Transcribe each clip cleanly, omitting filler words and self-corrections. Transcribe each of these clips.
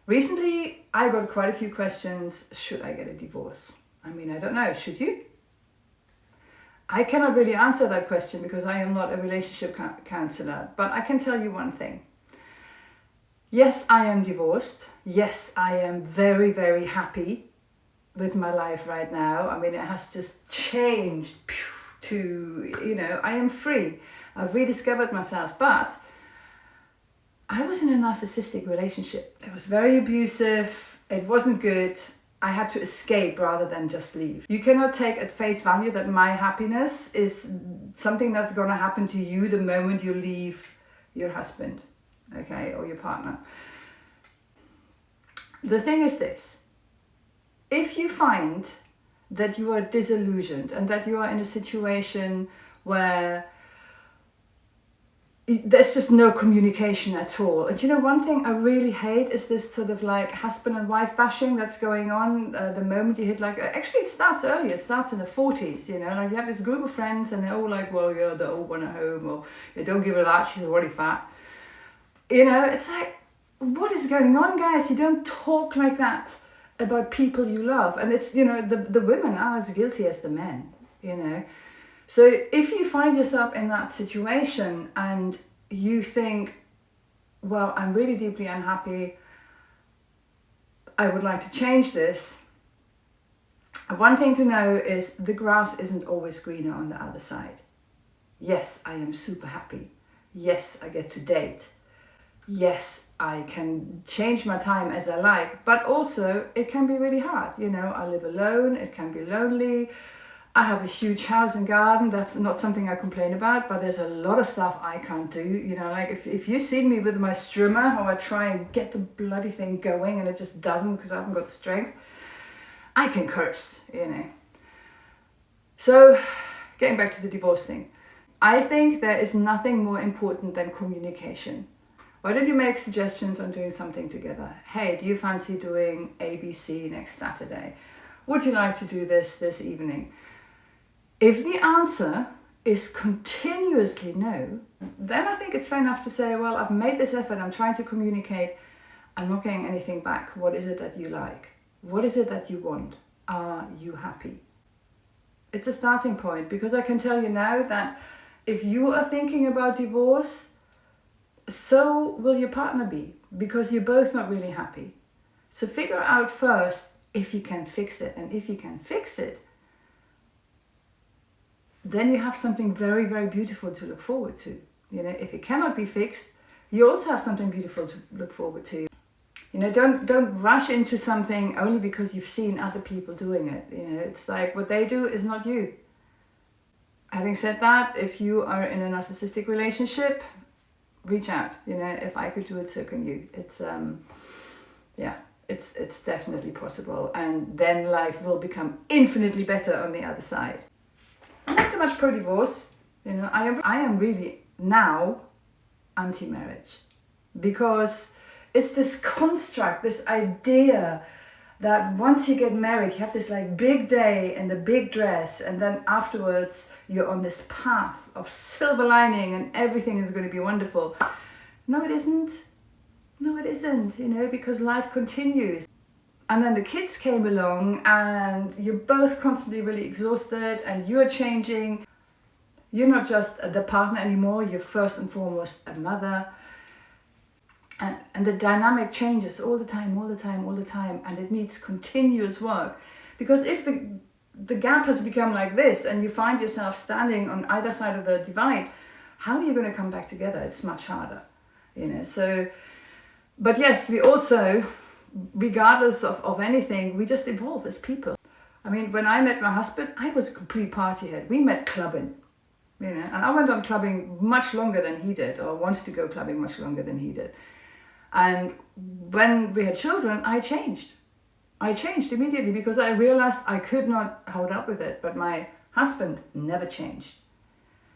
Recently, I got quite a few questions. Should I get a divorce? I mean, I don't know. Should you? I cannot really answer that question because I am not a relationship counselor. But I can tell you one thing. Yes, I am divorced. Yes, I am very, very happy with my life right now. I mean, it has just changed to, I am free. I've rediscovered myself. But I was in a narcissistic relationship. It was very abusive. It wasn't good. I had to escape rather than just leave. You cannot take at face value that my happiness is something that's going to happen to you the moment you leave your husband, okay, or your partner. The thing is this. If you find that you are disillusioned and that you are in a situation where there's just no communication at all. And one thing I really hate is this sort of like husband and wife bashing that's going on the moment you hit actually it starts earlier, it starts in the 40s, like you have this group of friends and they're all like, well, yeah, the old one at home, or yeah, don't give her that, she's already fat. It's like, what is going on, guys? You don't talk like that about people you love. And it's, the women are as guilty as the men, So if you find yourself in that situation and you think, well, I'm really deeply unhappy, I would like to change this. One thing to know is the grass isn't always greener on the other side. Yes, I am super happy. Yes, I get to date. Yes, I can change my time as I like, but also it can be really hard. I live alone, it can be lonely. I have a huge house and garden. That's not something I complain about, but there's a lot of stuff I can't do. Like if you see me with my strimmer, how I try and get the bloody thing going and it just doesn't because I haven't got the strength, I can curse, So getting back to the divorce thing, I think there is nothing more important than communication. Why don't you make suggestions on doing something together? Hey, do you fancy doing ABC next Saturday? Would you like to do this evening? If the answer is continuously no, then I think it's fair enough to say, well, I've made this effort, I'm trying to communicate, I'm not getting anything back. What is it that you like? What is it that you want? Are you happy? It's a starting point, because I can tell you now that if you are thinking about divorce, so will your partner be, because you're both not really happy. So figure out first if you can fix it. And if you can fix it, then you have something very, very beautiful to look forward to. If it cannot be fixed, you also have something beautiful to look forward to. Don't rush into something only because you've seen other people doing it. It's like what they do is not you. Having said that, if you are in a narcissistic relationship, reach out. If I could do it, so can you. It's it's definitely possible, and then life will become infinitely better on the other side. I'm not so much pro-divorce. I am really now anti-marriage, because it's this construct, this idea that once you get married, you have this big day and the big dress, and then afterwards you're on this path of silver lining and everything is going to be wonderful. No, it isn't. No, it isn't, because life continues. And then the kids came along and you're both constantly really exhausted and you're changing. You're not just the partner anymore, you're first and foremost a mother. And the dynamic changes all the time. And it needs continuous work. Because if the gap has become like this and you find yourself standing on either side of the divide, how are you going to come back together? It's much harder, So, but yes, we also, regardless of anything, we just evolve as people. I mean, when I met my husband, I was a complete partyhead. We met clubbing, and I went on clubbing much longer than he did, or wanted to go clubbing much longer than he did. And when we had children, I changed. I changed immediately because I realized I could not hold up with it, but my husband never changed.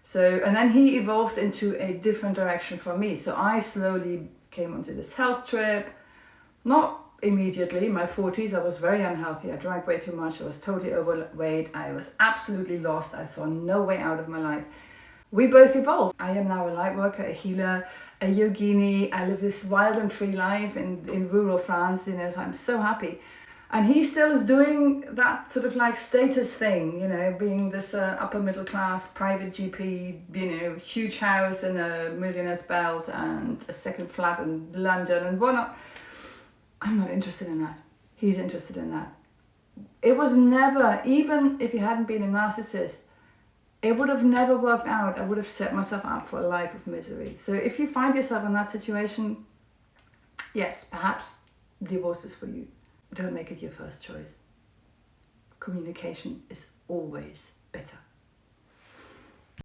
So, and then he evolved into a different direction for me. So I slowly came onto this health trip. Not immediately, in my 40s, I was very unhealthy. I drank way too much. I was totally overweight. I was absolutely lost. I saw no way out of my life. We both evolved. I am now a light worker, a healer, a yogini. I live this wild and free life in rural France, you know, so I'm so happy. And he still is doing that sort of like status thing, you know, being this upper middle class private GP, you know, huge house and a millionaire's belt and a second flat in London and whatnot. I'm not interested in that. He's interested in that. It was never, even if he hadn't been a narcissist, it would have never worked out. I would have set myself up for a life of misery. So if you find yourself in that situation, yes, perhaps divorce is for you. Don't make it your first choice. Communication is always better.